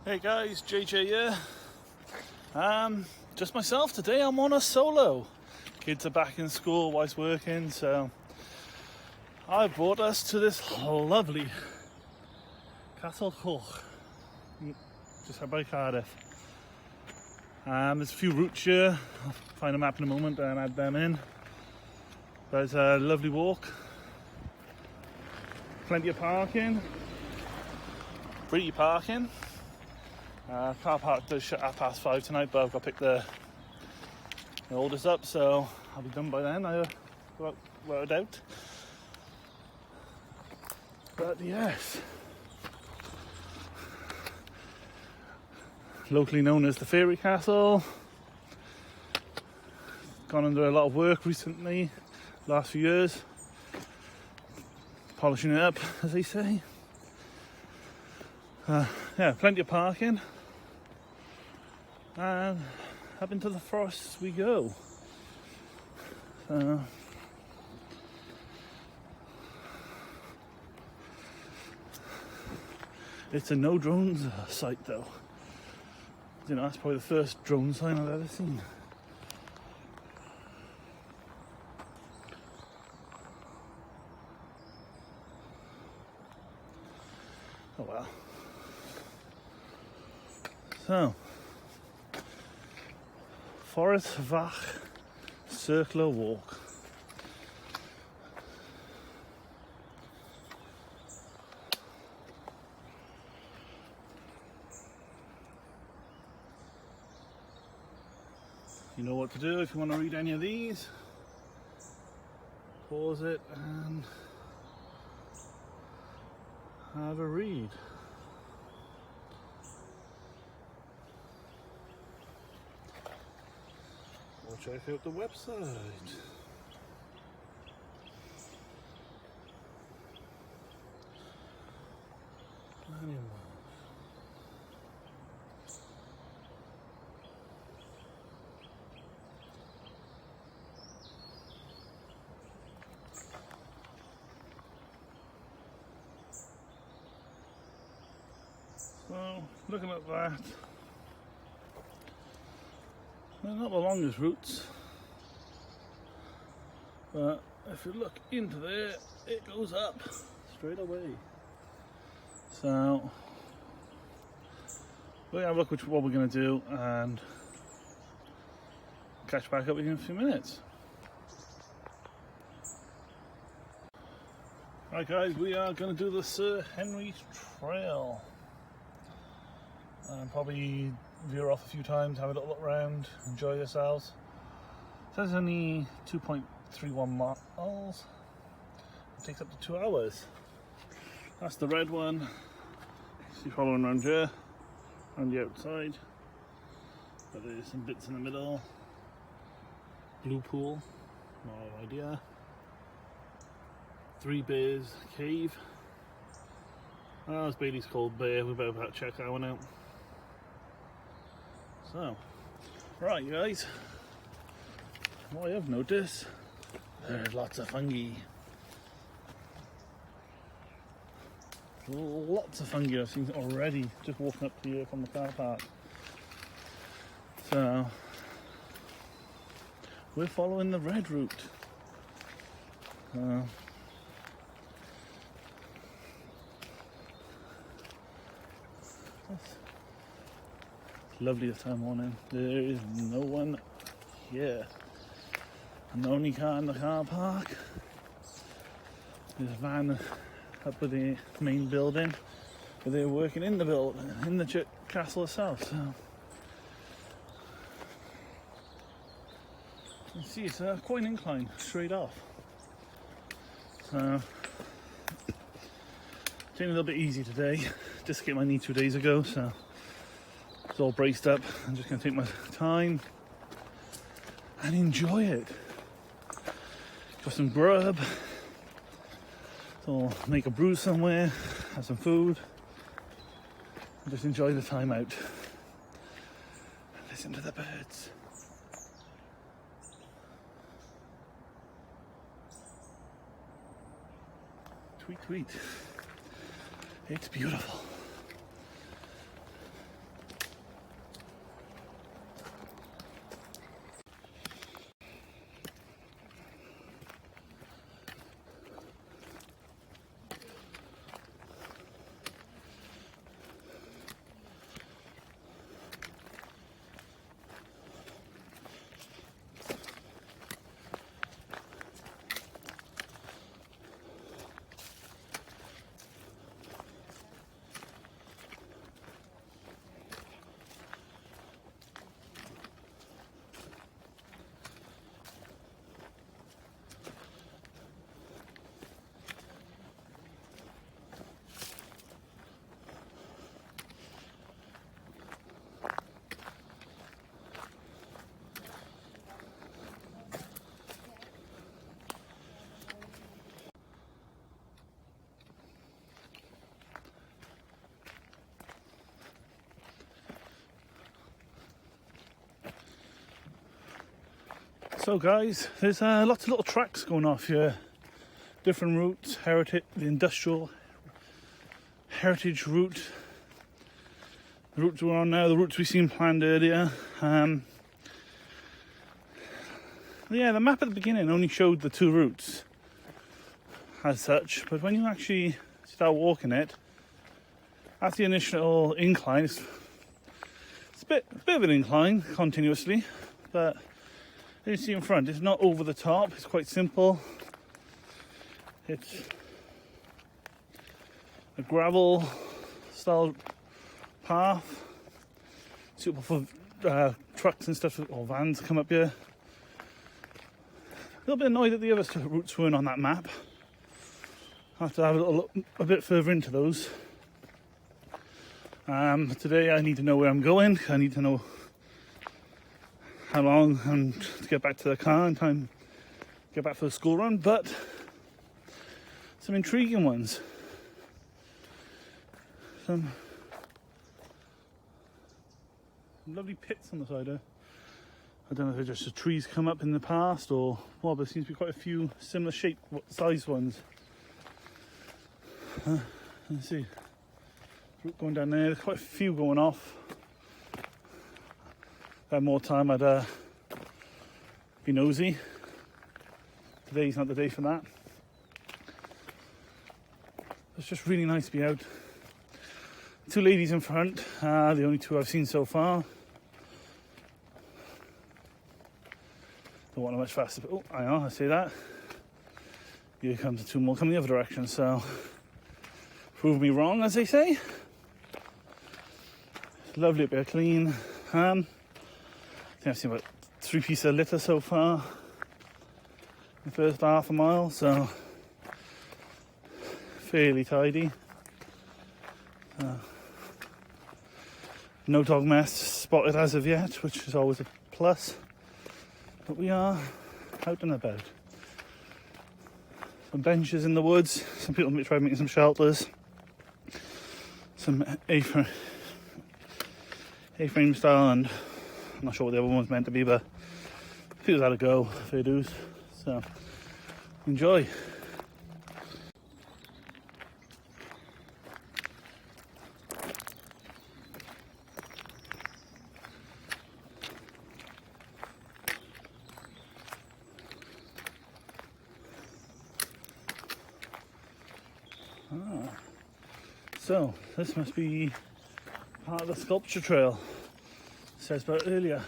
Hey guys, JJ here. Just myself today. I'm on a solo. Kids are back in school, wife's working, so I brought us to this lovely coch, just out by Cardiff. There's a few routes here. I'll find a map in a moment and add them in. But it's a lovely walk. Plenty of parking. Free parking. Car park does shut at 5:30 tonight, but I've got to pick the oldest up, so I'll be done by then, without a doubt. But yes, locally known as the Fairy Castle. Gone under a lot of work recently, last few years, polishing it up, as they say. Yeah, plenty of parking. And up into the forests we go. It's a no drones site though. You know, that's probably the first drone sign I've ever seen. Oh well. So, Forest Vach Circular Walk. You know what to do if you want to read any of these. Pause it and have a read. Or check out the website. Anyway. So, looking at that, they're not the longest routes, but if you look into there, it goes up straight away. So, we're going to have a look at what we're going to do and catch back up with you in a few minutes. Right guys, we are going to do the Sir Henry's Trail. And probably veer off a few times, have a little look around, enjoy yourselves. It says only 2.31 miles. It takes up to 2 hours. That's the red one. See, following around here, on the outside. But there's some bits in the middle. Blue pool, no idea. Three Bears Cave. Oh, it's Bailey's Cold Bear. We better check that one out. So, right guys, what I have noticed, there's lots of fungi. Lots of fungi I've seen already, just walking up here from the car park. So, we're following the red route. Lovely this time morning. There is no one here. And the only car in the car park. There's a van up with the main building, but they're working in the building, in the castle itself. So you see, it's quite an incline straight off. So taking a little bit easy today. Dislocated my knee 2 days ago, so it's all braced up. I'm just going to take my time and enjoy it. Got some grub. So I'll make a brew somewhere, have some food, and just enjoy the time out. And listen to the birds. Tweet, tweet. It's beautiful. So guys, there's lots of little tracks going off here, different routes, heritage, the industrial heritage route, the routes we're on now, the routes we've seen planned earlier. Yeah, the map at the beginning only showed the two routes as such, but when you actually start walking it, after the initial incline, it's a bit of an incline continuously, but as you see in front, it's not over the top, it's quite simple. It's a gravel style path, suitable for trucks and stuff, or vans come up here. A little bit annoyed that the other routes weren't on that map. I'll have to have a little look a bit further into those. Today I need to know where I'm going. I need to know how long and to get back to the car in time to get back for the school run, but some intriguing ones. Some lovely pits on the side there. I don't know if they're just the trees come up in the past or what, but there seems to be quite a few similar shape, size ones. Let's see. Route going down there, there's quite a few going off. If I had more time, I'd be nosy. Today's not the day for that. It's just really nice to be out. Two ladies in front, the only two I've seen so far. Don't want to much faster. Oh, I know, I say that. Here comes the two more coming the other direction, so prove me wrong, as they say. It's lovely, a bit of clean. I think I've seen about 3 pieces of litter so far in the first half a mile, so fairly tidy. No dog mess spotted as of yet, which is always a plus. But we are out and about. Some benches in the woods. Some people might try making some shelters. Some A-frame style, and I'm not sure what the other one's meant to be, but feels had a go, fair dues. So enjoy. So this must be part of the sculpture trail, it says about earlier,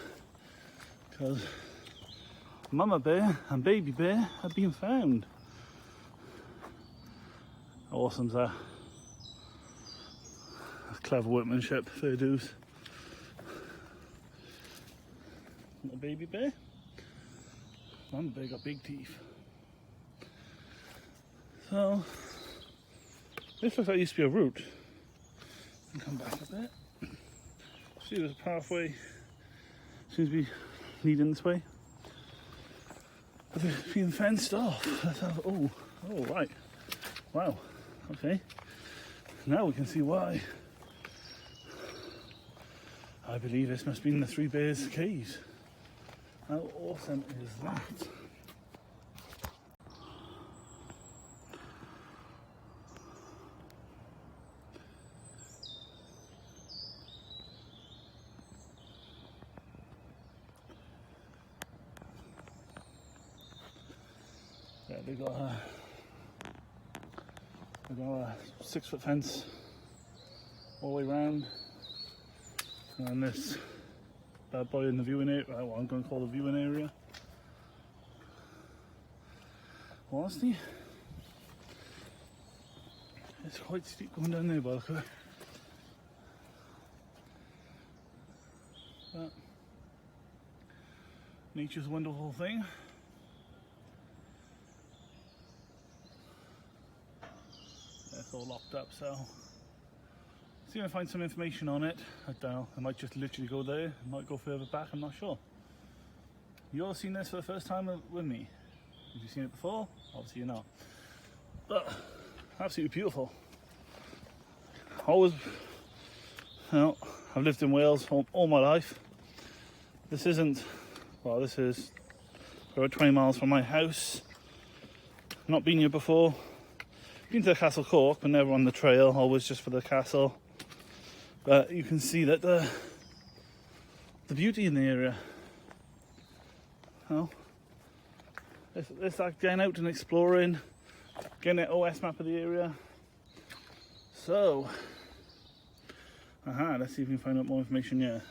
because mama bear and baby bear have been found. How awesome's that? That's clever workmanship, fair dues. A baby bear. Mama bear got big teeth. So this looks like it used to be a route. And come back a bit. See, there's a pathway. Seems to be leading this way. But they're being fenced off. Oh, right. Wow. Okay. Now we can see why. I believe this must be in the Three Bears caves. How awesome is that? Yeah, they got a 6-foot fence all the way around, and this bad boy in the viewing area, what I'm going to call the viewing area. Honestly, it's quite steep going down there by the look of it. But nature's a wonderful thing. It's all locked up, so see if I find some information on it. I don't know, I might just literally go there, I might go further back, I'm not sure. You all seen this for the first time with me? Have you seen it before? Obviously you're not. But absolutely beautiful. Always, you know, I've lived in Wales all my life. This isn't, well, this is We're at 20 miles from my house. Not been here before. Been to the Castle Coch, but never on the trail, always just for the castle. But you can see that the beauty in the area. Oh, it's like getting out and exploring, getting an OS map of the area. So, let's see if we can find out more information here.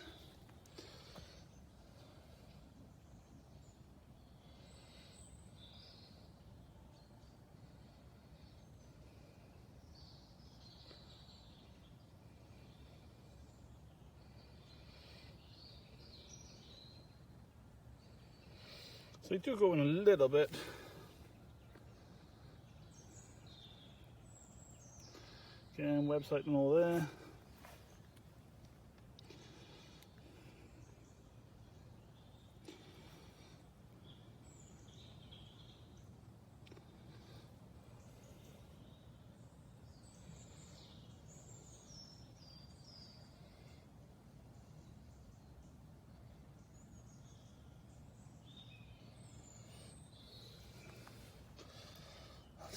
So we do go in a little bit. Again, website and all there.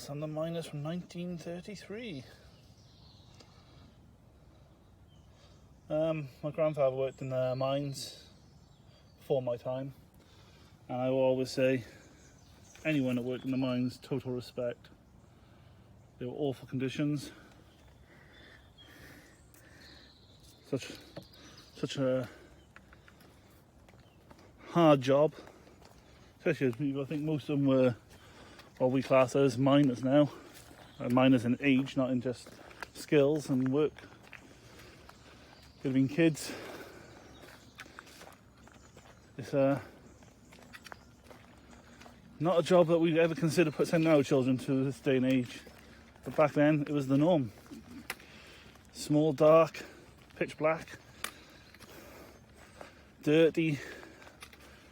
On the miners from 1933. My grandfather worked in the mines before my time, and I will always say, anyone that worked in the mines, total respect. They were awful conditions. Such a hard job, especially I think most of them were what we class as miners now. Miners in age, not in just skills and work. Could have been kids. It's not a job that we'd ever consider sending our children to this day and age. But back then, it was the norm. Small, dark, pitch black, dirty,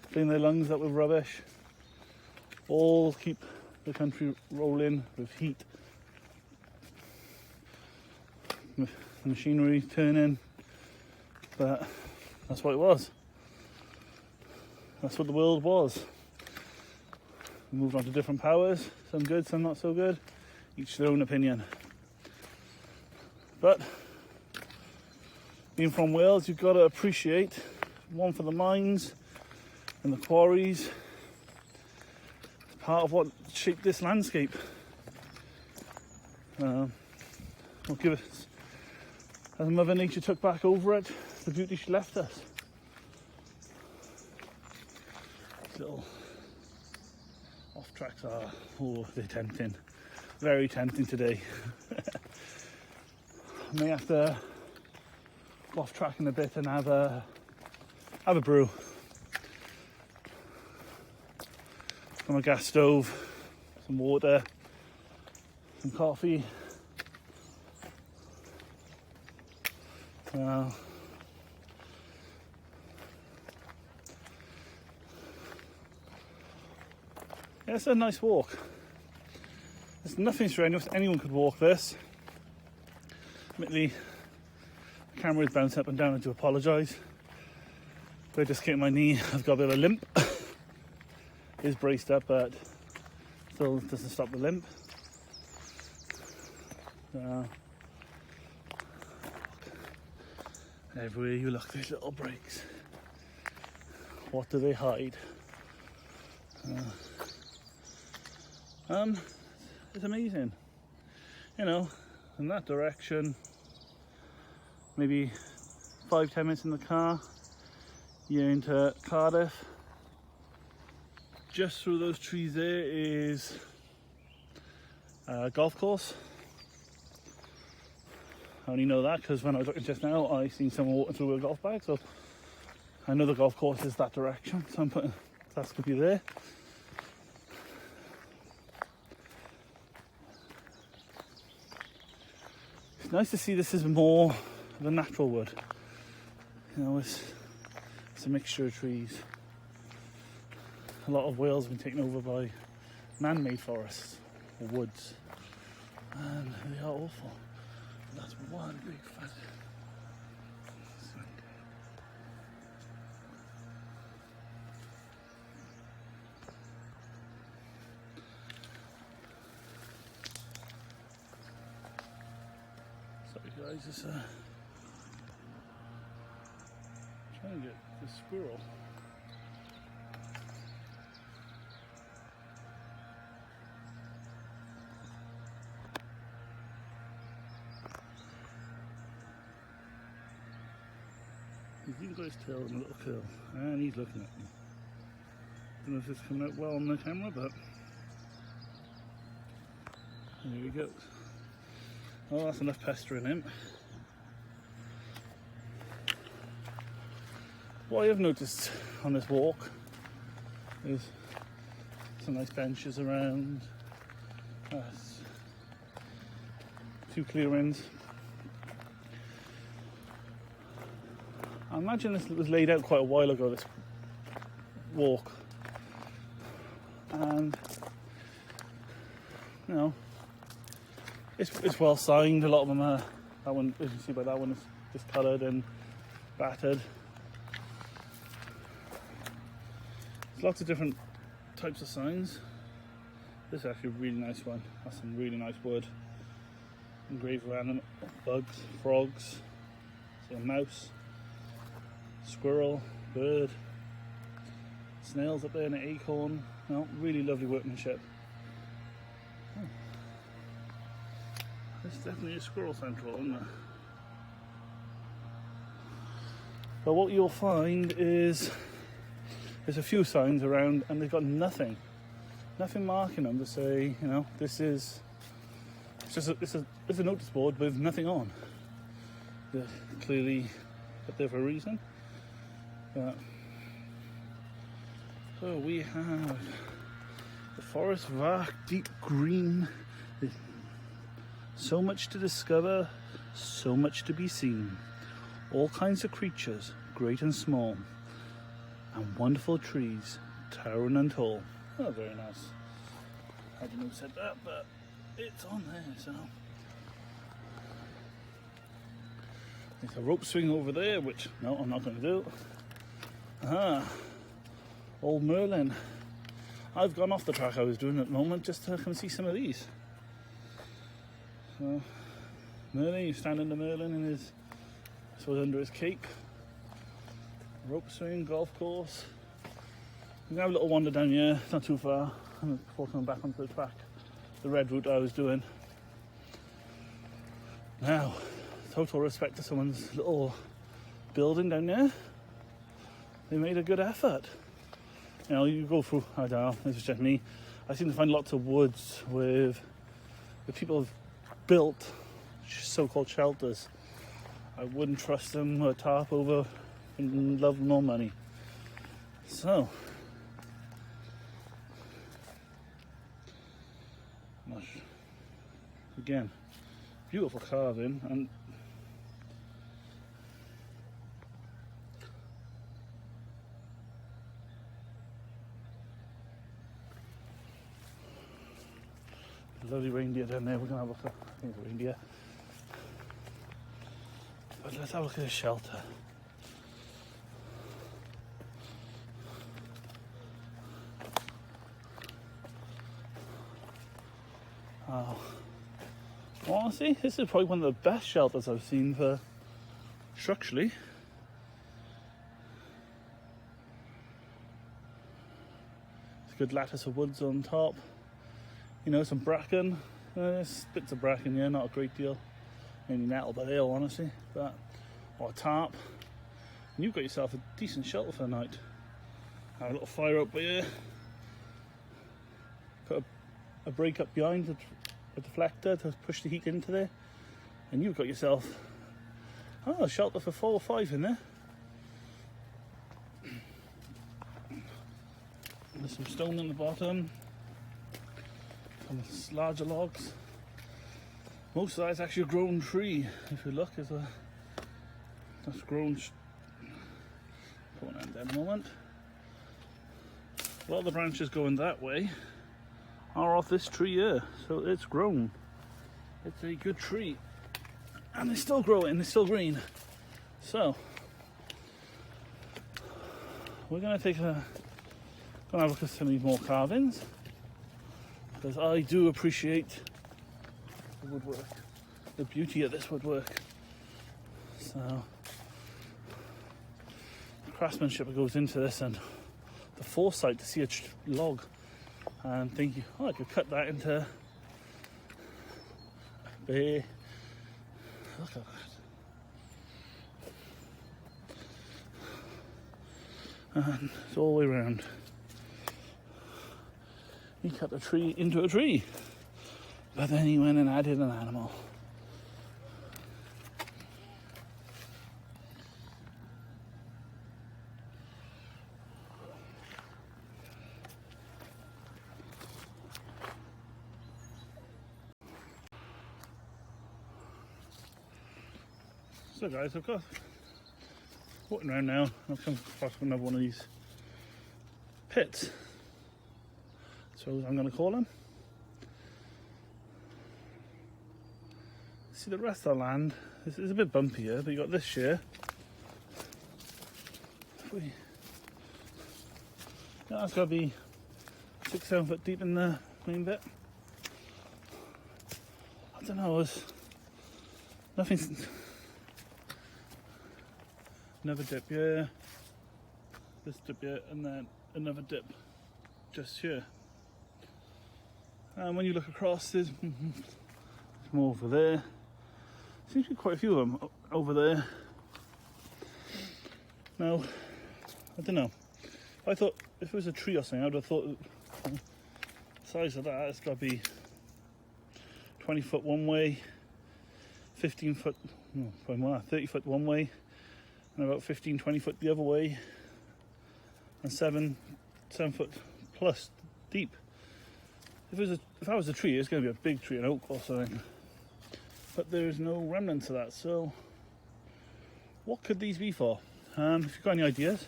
filling their lungs up with rubbish. All keep the country rolling with heat, machinery turning, but that's what it was. That's what the world was. We moved on to different powers, some good, some not so good, each their own opinion. But being from Wales, you've got to appreciate, one, for the mines and the quarries, part of what shaped this landscape. Will give us, as Mother Nature took back over it, the beauty she left us. These little off tracks are, they're tempting. Very tempting today. I may have to go off track in a bit and have a brew. On a gas stove, some water, some coffee. Yeah, it's a nice walk. There's nothing strenuous, anyone could walk this. Admittedly, the camera is bouncing up and down, I do apologise. But I just kicked my knee, I've got a bit of a limp. Is braced up, but still doesn't stop the limp. Everywhere you look, these little breaks. What do they hide? It's amazing. You know, in that direction, maybe 5-10 minutes in the car, you're into Cardiff. Just through those trees there is a golf course. I only know that because when I was looking just now, I seen someone walking through with a golf bag, so I know the golf course is that direction, so I'm putting that's could be there. It's nice to see this is more of a natural wood. You know, it's a mixture of trees. A lot of Wales have been taken over by man-made forests or woods, and they are awful. That's one big fat. guys is trying to get the squirrel. He's even got his tail in a little curl, and he's looking at me. Don't know if it's coming out well on the camera, but there we go. Oh, that's enough pestering him. What I have noticed on this walk is some nice benches around, two clearings. I imagine this was laid out quite a while ago, this walk, and you know, it's well signed. A lot of them are, that one, as you see by that one, is discoloured and battered. There's lots of different types of signs. This is actually a really nice one. That's some really nice wood. Engraved with animal, bugs, frogs, see a mouse, squirrel, bird, snails up there, and an acorn. No, really lovely workmanship. Oh. There's definitely a squirrel central, isn't there? But what you'll find is there's a few signs around, and they've got nothing marking them to say, you know, this is. It's a notice board with nothing on. They're clearly up there for a reason. So we have the forest vast, deep green. So much to discover, so much to be seen. All kinds of creatures, great and small, and wonderful trees, towering and tall. Oh, very nice. I didn't know who said that, but it's on there, so. There's a rope swing over there, which, no, I'm not going to do. Aha, old Merlin. I've gone off the track I was doing at the moment just to come see some of these. So, Merlin, you stand under Merlin in his, I suppose under his cape. Rope swing, golf course. We can have a little wander down here, not too far, and before coming back onto the track. The red route I was doing. Now, total respect to someone's little building down there. They made a good effort. You know, you go through, I don't know, this is just me. I seem to find lots of woods with people have built so-called shelters. I wouldn't trust them with a tarp over love nor money. So, again, beautiful carving, and lovely reindeer down there. We're going to have a look at, I think it's a reindeer. But let's have a look at the shelter. Oh. Honestly, this is probably one of the best shelters I've seen for structurally. It's a good lattice of woods on top. You know, some bracken. There's bits of bracken, yeah, not a great deal. Maybe nettle by ale, honestly. But, or a tarp. And you've got yourself a decent shelter for the night. Have a little fire up here. Put a break up behind a deflector to push the heat into there, and you've got yourself a shelter for 4 or 5 in there. There's some stone in the bottom, some larger logs. Most of that is actually a grown tree. If you look, that's grown. Put that down a moment. A lot of the branches going that way are off this tree here, so it's grown. It's a good tree, and it's still growing, it's still green. So we're going to have a look at some of these more carvings, because I do appreciate the woodwork. the beauty of this woodwork. So, the craftsmanship that goes into this, and the foresight to see a log and thinking, oh, I could cut that into a bay. Look at that. And it's all the way around. He cut a tree into a tree, but then he went and added an animal. So guys, I've got walking around now. I've come across another one of these pits. So I'm going to call them. See the rest of the land. This is a bit bumpy here, but you got this here. Yeah, that's got to be 6-7 foot deep in the main bit. I don't know. There's nothing. Another dip here, this dip here, and then another dip just here. And when you look across, there's more over there. Seems to be quite a few of them over there. Now, I don't know. I thought if it was a tree or something, I would have thought the size of that, it's got to be 20 foot one way, 15 foot, no, probably more, 30 foot one way, and about 15-20 foot the other way, and 7 foot plus deep. If I was a tree, it's going to be a big tree, an oak or something. But there's no remnants of that. So, what could these be for? If you've got any ideas,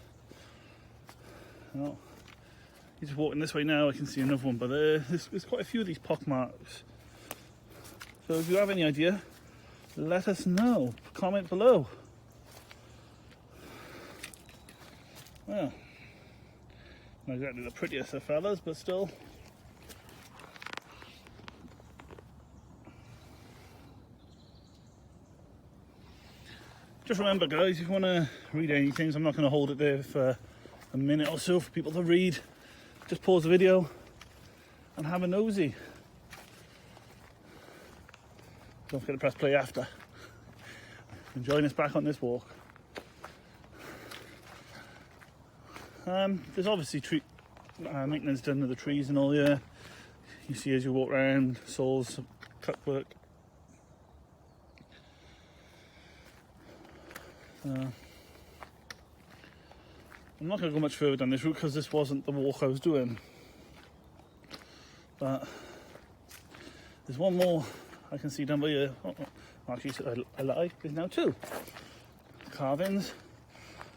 well, he's walking this way now. I can see another one, but there's quite a few of these pock marks. So, if you have any idea, let us know. Comment below. Well, not exactly the prettiest of fellas, but still. Just remember, guys, if you want to read anything, I'm not going to hold it there for a minute or so for people to read. Just pause the video and have a nosy. Don't forget to press play after. And join us back on this walk. There's obviously tree maintenance done to the trees and all. Yeah, you see as you walk around, saws, cut work. I'm not going to go much further down this route because this wasn't the walk I was doing. But there's one more I can see down by here. Actually, I lie. There's now 2 carvings.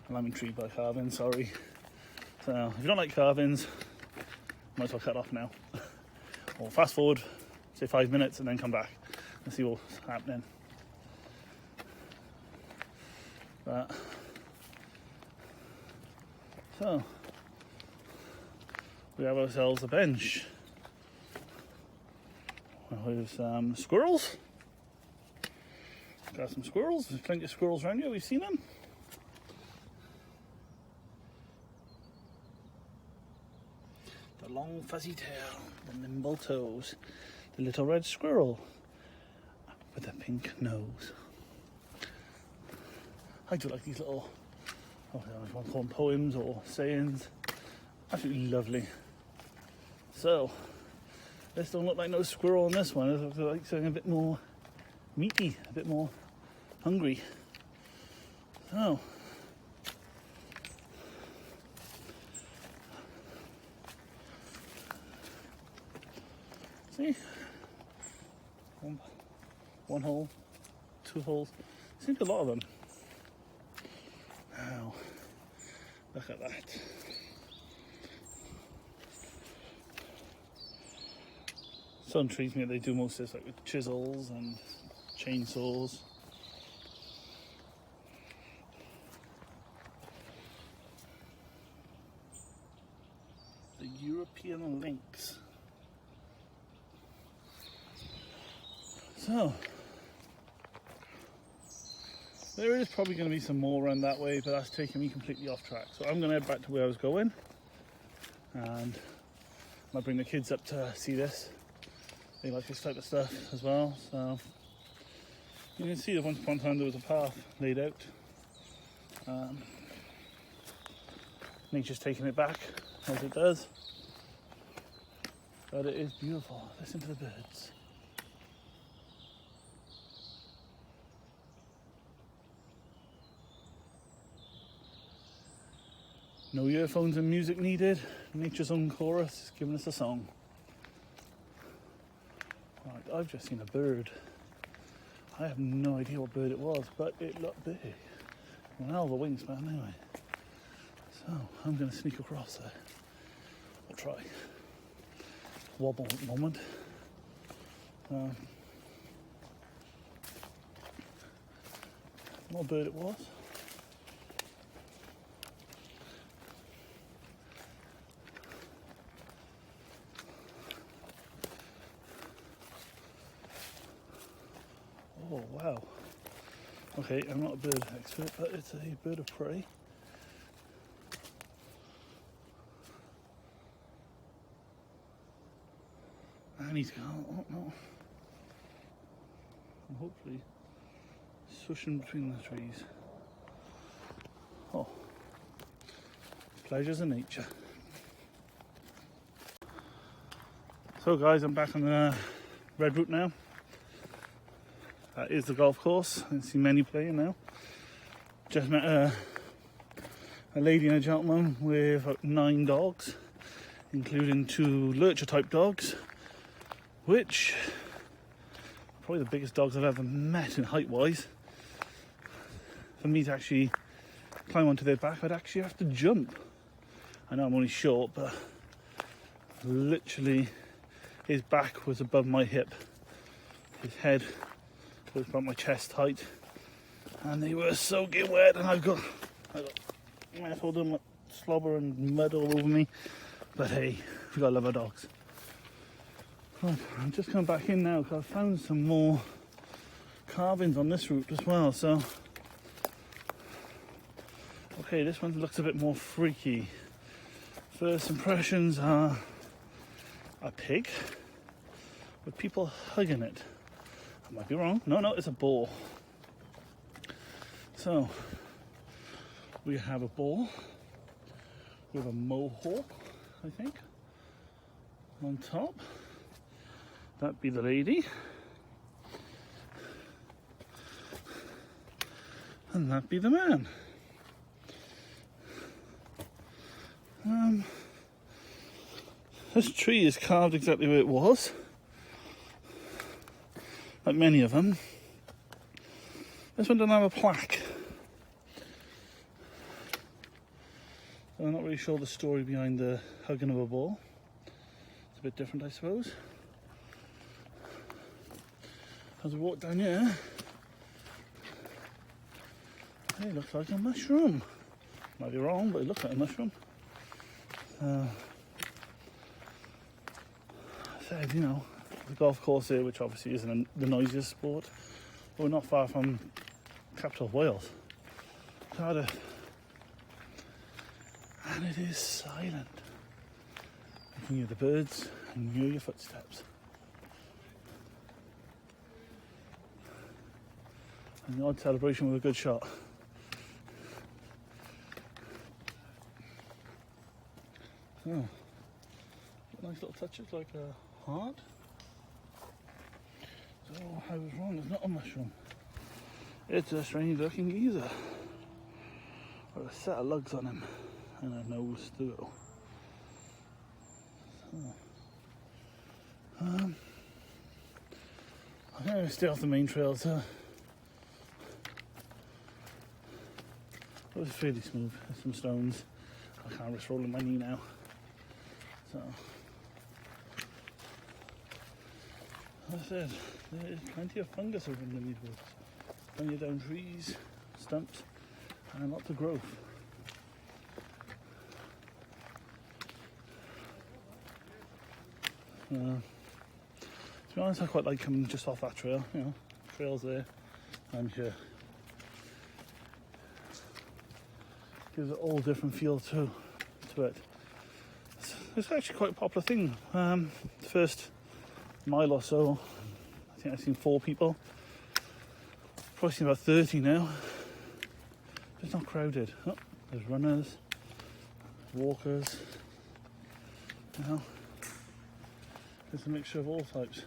Well, I'm intrigued by carvings. Sorry. So if you don't like carvings, might as well cut off now. Or fast forward, say 5 minutes, and then come back and see what's happening. But so we have ourselves a bench with some squirrels. Got some squirrels. There's plenty of squirrels around here. We've seen them. The long fuzzy tail, the nimble toes, the little red squirrel with a pink nose. I do like these little, I don't know if you want to call them poems or sayings. Absolutely lovely. So, this don't look like no squirrel on this one. It looks like something a bit more meaty, a bit more hungry. So, see? One hole, 2 holes. Seems a lot of them. Wow, look at that. Some trees, they do most of this like with chisels and chainsaws. The European lynx. So, There is probably going to be some more around that way, but that's taking me completely off track. So I'm going to head back to where I was going, and I might bring the kids up to see this. They like this type of stuff as well. So you can see that once upon a time there was a path laid out. Nature's taking it back as it does, but it is beautiful. Listen to the birds. No earphones and music needed. Nature's own chorus is giving us a song. Right, I've just seen a bird. I have no idea what bird it was, but it looked big. Well, hell of a wingspan anyway. So I'm going to sneak across there. I'll try. Wobble at the moment. What bird it was. Oh wow. Okay, I'm not a bird expert, but it's a bird of prey. And he's gone, oh no. And hopefully swishing between the trees. Oh. Pleasures of nature. So guys, I'm back on the red route now. That is the golf course. I see many playing now. Just met a lady and a gentleman with 9 dogs, including 2 lurcher type dogs, which are probably the biggest dogs I've ever met in height wise. For me to actually climb onto their back, I'd actually have to jump. I know I'm only short, but literally his back was above my hip. His head was about my chest height, and they were soaking wet, and I got mess all done, slobber and mud all over me. But hey, we gotta love our dogs. Right, I'm just coming back in now because I found some more carvings on this route as well. So, okay, this one looks a bit more freaky. First impressions are a pig with people hugging it. I might be wrong. No, it's a boar. So, we have a boar with a mohawk, I think, on top. That'd be the lady. And that'd be the man. This tree is carved exactly where it was. Like many of them. This one doesn't have a plaque. So I'm not really sure the story behind the hugging of a boar. It's a bit different, I suppose. As we walk down here, it looks like a mushroom. Might be wrong, but it looks like a mushroom. I said, you know, the golf course here, which obviously isn't the noisiest sport, but we're not far from capital of Wales, Cardiff, and it is silent. You can hear the birds and hear your footsteps. And the odd celebration with a good shot. Oh, nice little touches like a heart. So I was wrong, it's not a mushroom. It's a strange looking geezer. With a set of lugs on him and a nose to go. So, I'm going to stay off the main trail, so it was fairly smooth. There's some stones. I can't risk rolling my knee now. So, as I said, there is plenty of fungus over in the woods. Plenty of down trees, stumps, and lots of growth. To be honest, I quite like coming just off that trail. You know, trail's there. I'm here. gives it all different feel to it. It's actually quite a popular thing. The first mile or so, I think I've seen 4 people. Probably seen about 30 now. It's not crowded. Oh, there's runners, walkers. You know, there's a mixture of all types.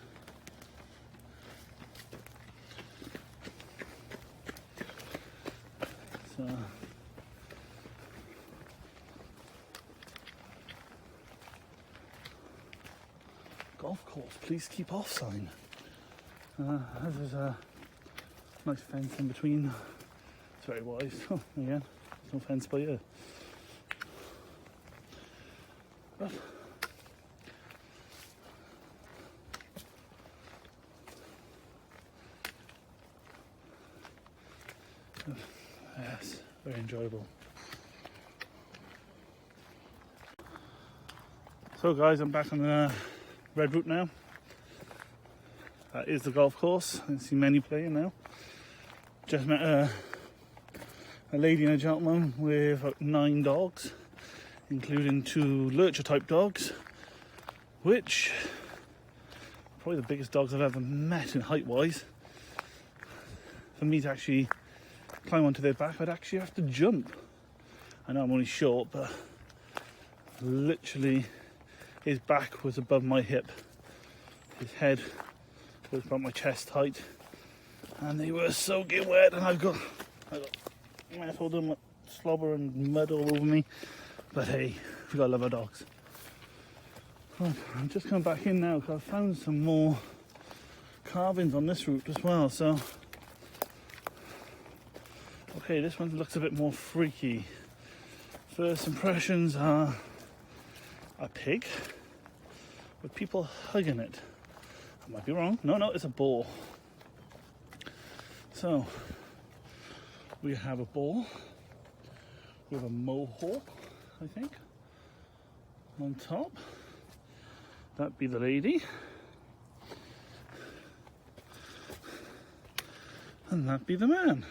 So, golf course, please keep off sign. There's a nice fence in between. It's very wise. Oh, again, there's no fence by here. But yes, very enjoyable. So guys, I'm back on the red route now. That is the golf course. I can see many playing now. Just met a lady and a gentleman with about 9 dogs, including 2 lurcher type dogs, which are probably the biggest dogs I've ever met in height wise. For me to actually climb onto their back, I'd actually have to jump. I know I'm only short, but literally his back was above my hip. His head was about my chest height. And they were soaking wet, and I got told them slobber and mud all over me. But hey, we gotta love our dogs. Right, I'm just coming back in now because I found some more carvings on this route as well. So, okay, this one looks a bit more freaky. First impressions are a pig with people hugging it. I might be wrong. No, it's a boar. So, we have a boar. We have a mohawk, I think, on top. That'd be the lady. And that'd be the man.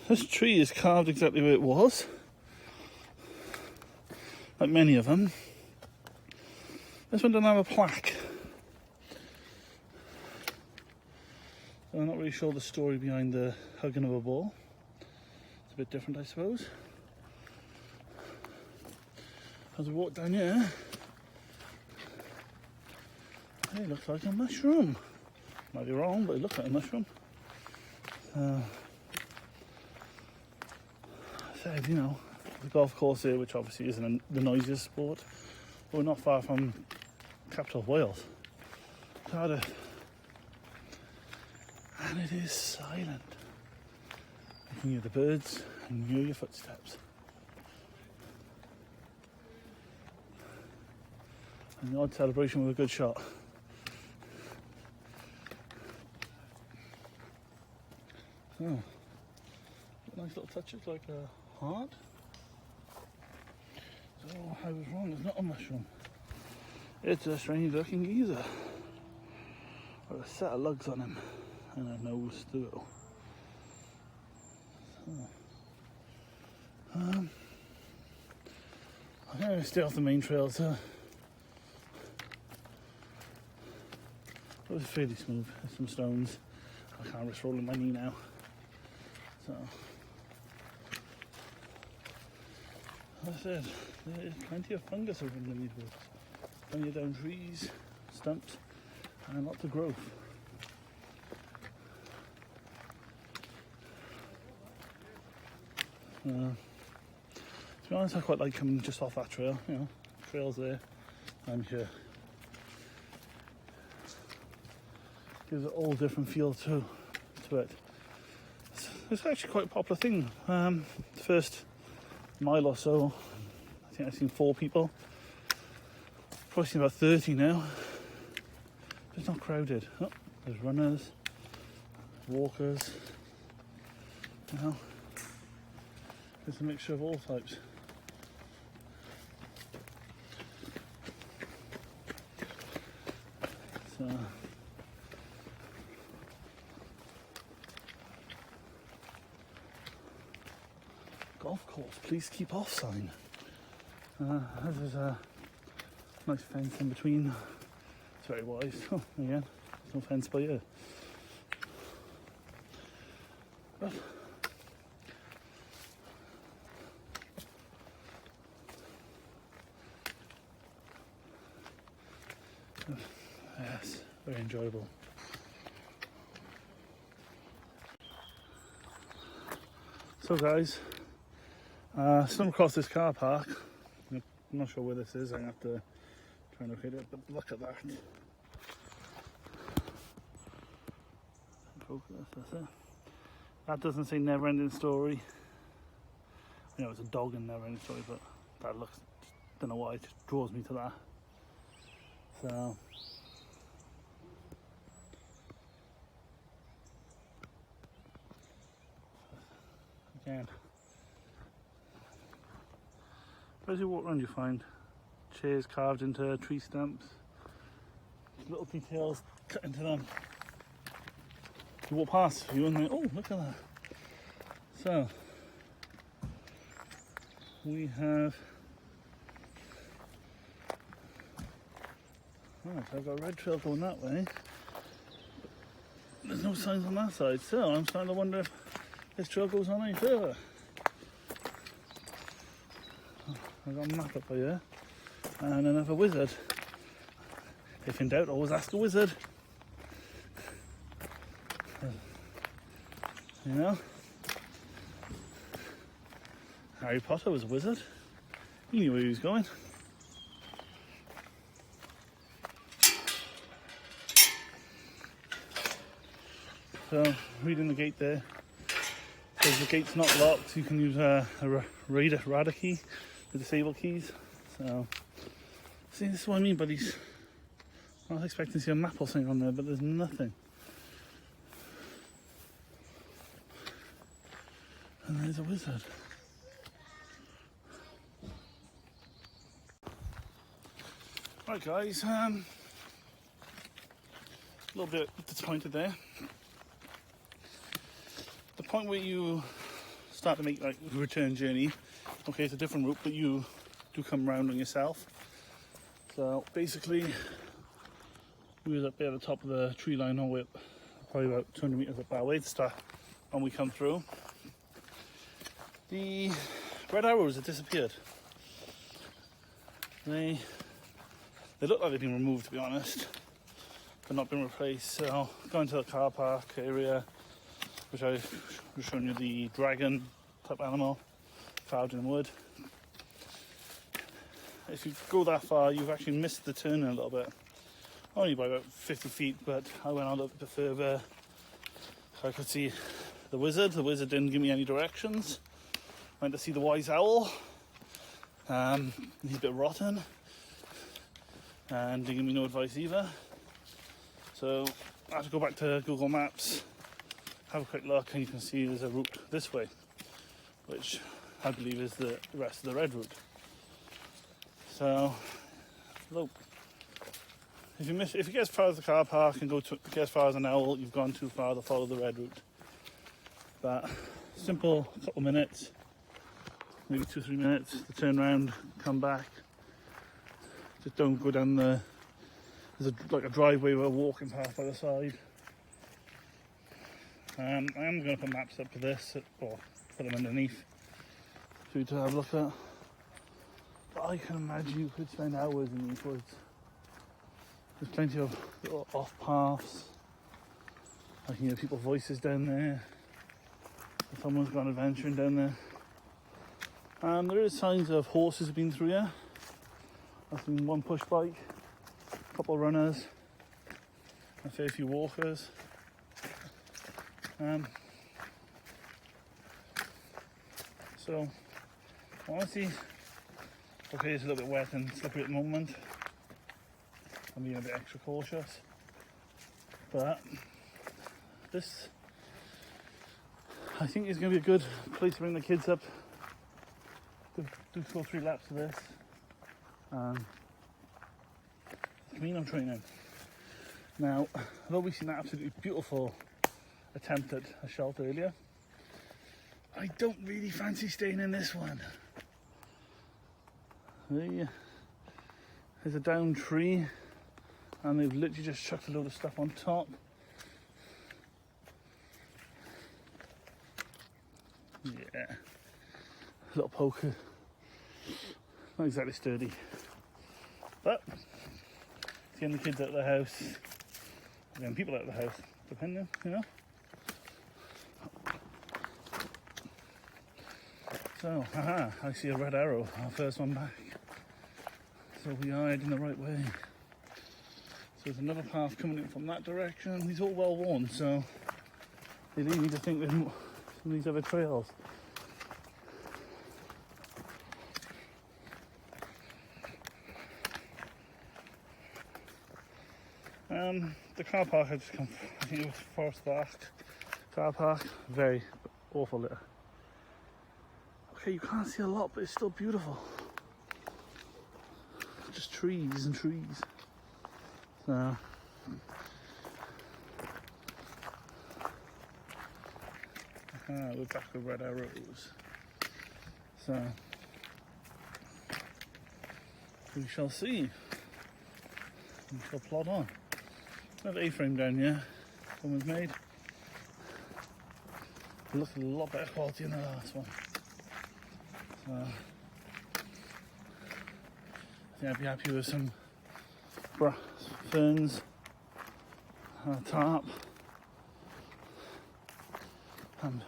This tree is carved exactly where it was. Like many of them. This one doesn't have a plaque. So I'm not really sure the story behind the hugging of a boar. It's a bit different, I suppose. As we walk down here, it looks like a mushroom. Might be wrong, but it looks like a mushroom. I said, you know, the golf course here, which obviously isn't the noisiest sport, but we're not far from capital of Wales, Cardiff, and it is silent. You can hear the birds and hear your footsteps. And the odd celebration with a good shot. So, nice little touches like a heart. So I was wrong, it's not a mushroom. It's a strange looking geezer. With a set of lugs on him and a nose to go. So, I'm going to stay off the main trail, so it was fairly smooth. There's some stones. I can't risk rolling my knee now. So, as I said, there is plenty of fungus over in the woods. Plenty of down trees, stumps, and lots of growth. To be honest, I quite like coming just off that trail. You know, trail's there, I'm here. Gives it all different feel to it. It's actually quite a popular thing. The first mile or so, I think I've seen 4 people. Probably seen about 30 now. It's not crowded. Oh, there's runners, walkers. You know, there's a mixture of all types. So, course, please keep off sign. There's a nice fence in between. It's very wide. Oh, again, there's no fence by here. But yes, very enjoyable. So guys, stumbled across this car park. I'm not sure where this is. I have to try and locate it, but look at that. Focus, that's it. That doesn't say never ending story. I know it's a dog in never ending story, but that looks, don't know why, it just draws me to that. So again, as you walk around you find chairs carved into tree stumps, little details cut into them. You walk past you and think, oh, look at that. So we have, right, I've got a red trail going that way. There's no signs on that side, so I'm starting to wonder if this trail goes on any further. I've got a map up here and another wizard. If in doubt, always ask a wizard. You know, Harry Potter was a wizard. He knew where he was going. So, reading the gate there, says the gate's not locked, you can use a radar key, the disable keys. So, see, this is what I mean by these. I was expecting to see a map or something on there, but there's nothing. And there's a wizard. Right guys, a little bit disappointed there. The point where you start to make like a return journey, okay, it's a different route, but you do come round on yourself. So basically, we was up there at the top of the tree line, all the way up, probably about 200 metres up that way to start when we come through. The red arrows have disappeared. They look like they've been removed, to be honest, but not been replaced. So going to the car park area, which I was showing you, the dragon type animal carved in wood. If you go that far, you've actually missed the turn a little bit, only by about 50 feet. But I went on a little bit further, so I could see the wizard. The wizard didn't give me any directions. Went to see the wise owl. He's a bit rotten and didn't give me no advice either. So I have to go back to Google Maps, have a quick look, and you can see there's a route this way, which I believe is the rest of the red route. So look, if you get as far as the car park and get as far as an owl, you've gone too far to follow the red route. But simple, couple minutes, maybe 2-3 minutes to turn around, come back. Just don't go down there's like a driveway with a walking path by the side. I am going to put maps up for this, or put them underneath for you to have a look at. But I can imagine you could spend hours in these woods. There's plenty of little off paths. I can hear people's voices down there. Someone's gone adventuring down there. There is signs of horses have been through here. I've seen one push bike, a couple of runners, a fair few walkers. So honestly, okay, it's a little bit wet and slippery at the moment. I'm being a bit extra cautious, but this, I think, is going to be a good place to bring the kids up. Do 2 or 3 laps of this. Camino training. Now, although we've seen that absolutely beautiful attempt at a shelter earlier, I don't really fancy staying in this one. There's a down tree and they've literally just chucked a load of stuff on top. Yeah, little poker, not exactly sturdy, but it's getting the kids out of the house, getting people out of the house, depending, you know. So, haha, I see a red arrow, our first one back. So we are heading the right way. So there's another path coming in from that direction. These are all well worn, so they lead me to think there's some of these other trails. The car park I just come from, I think it was Forest Park car park, very awful litter. Okay, you can't see a lot, but it's still beautiful. Just trees and trees. So we're back with red arrows. So we shall see. We shall plod on. Another A-frame down here. Someone's made. It looks a lot better quality than the last one. So I think I'd be happy with some brass ferns, tarp, and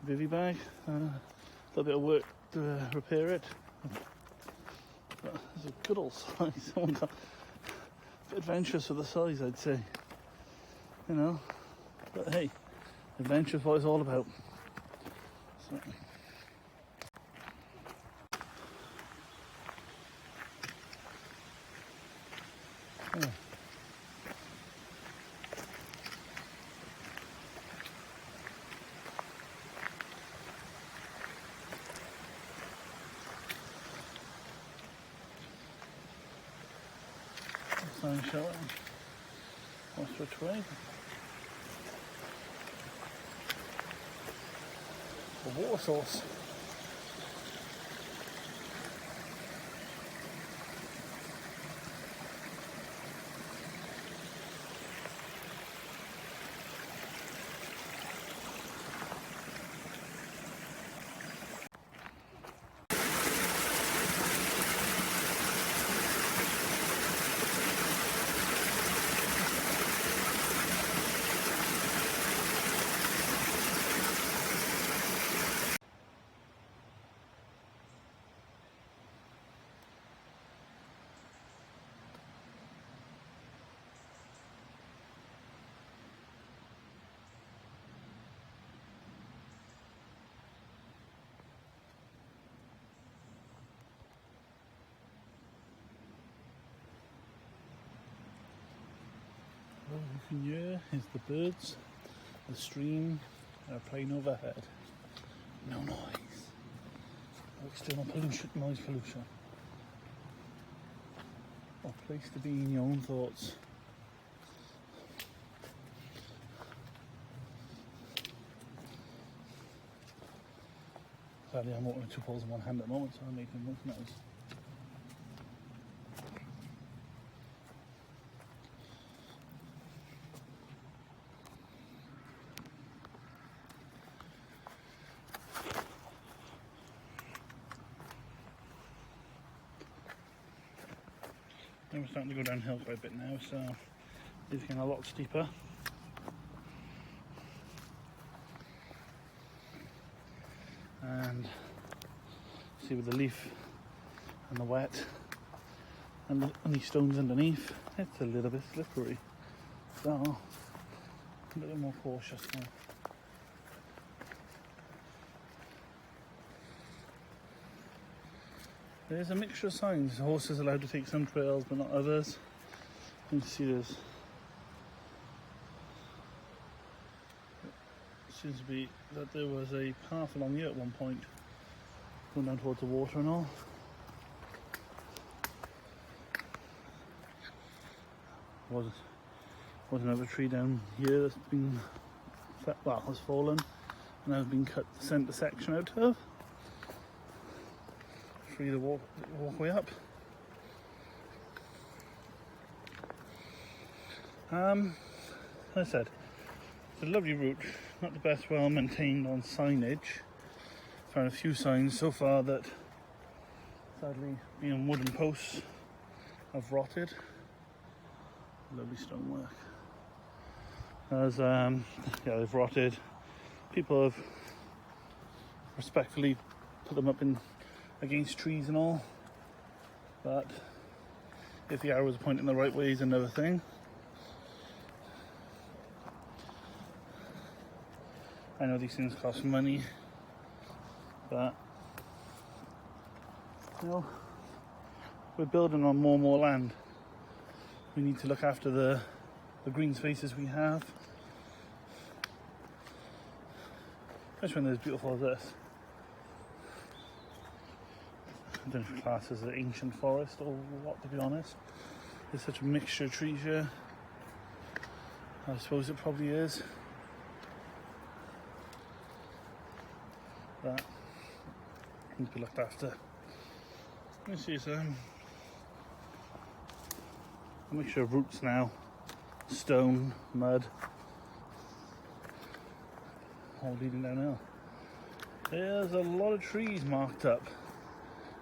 bivvy bag. A little bit of work to repair it. But it's a good old size. Someone got a bit adventurous with the size, I'd say. You know, but hey, adventure's what it's all about. So. Yeah. Sign showing. What's which way? A water source. All you can hear is the birds, the stream, playing overhead. No noise. No external pollution, noise pollution. A place to be in your own thoughts. Sadly, I'm walking with two poles in one hand at the moment, so I'm making much noise. We're starting to go downhill quite a bit now, so it's getting a lot steeper. And see with the leaf and the wet and any stones underneath, it's a little bit slippery. So a little more cautious now. There's a mixture of signs. The horse is allowed to take some trails but not others. You can see this. It seems to be that there was a path along here at one point, going down towards the water and all. Was another tree down here that's been has fallen and has been cut the centre section out of. Free the walkway up. As I said, it's a lovely route, not the best well maintained on signage. Found a few signs so far that sadly being wooden posts have rotted. Lovely stonework. As they've rotted. People have respectfully put them up in against trees and all, but if the arrows are pointing the right way is another thing. I know these things cost money, but you know, we're building on more and more land. We need to look after the green spaces we have, especially when they're as beautiful as this. I don't know if it classes as an ancient forest or what, to be honest. There's such a mixture of trees here. I suppose it probably is. But need to be looked after. Let me see some. A mixture of roots now, stone, mud, all leading downhill. There's a lot of trees marked up.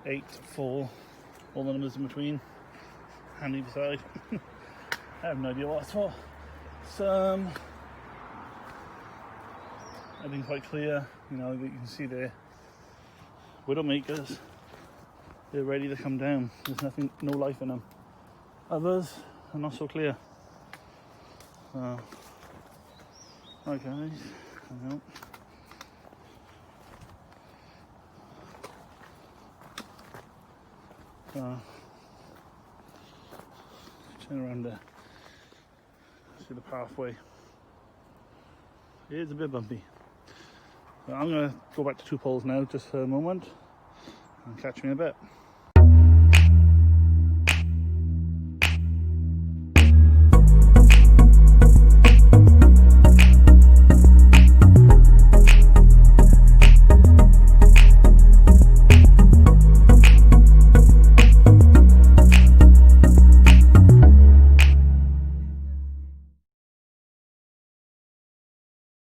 8, 4, all the numbers in between, and either side. I have no idea what it's for. Some have been quite clear, you know, that you can see there. Widowmakers, they're ready to come down. There's nothing, no life in them. Others are not so clear. So, hi guys, hang on. Turn around there. See the pathway. It is a bit bumpy. But I'm going to go back to 2 poles now just for a moment and catch me in a bit.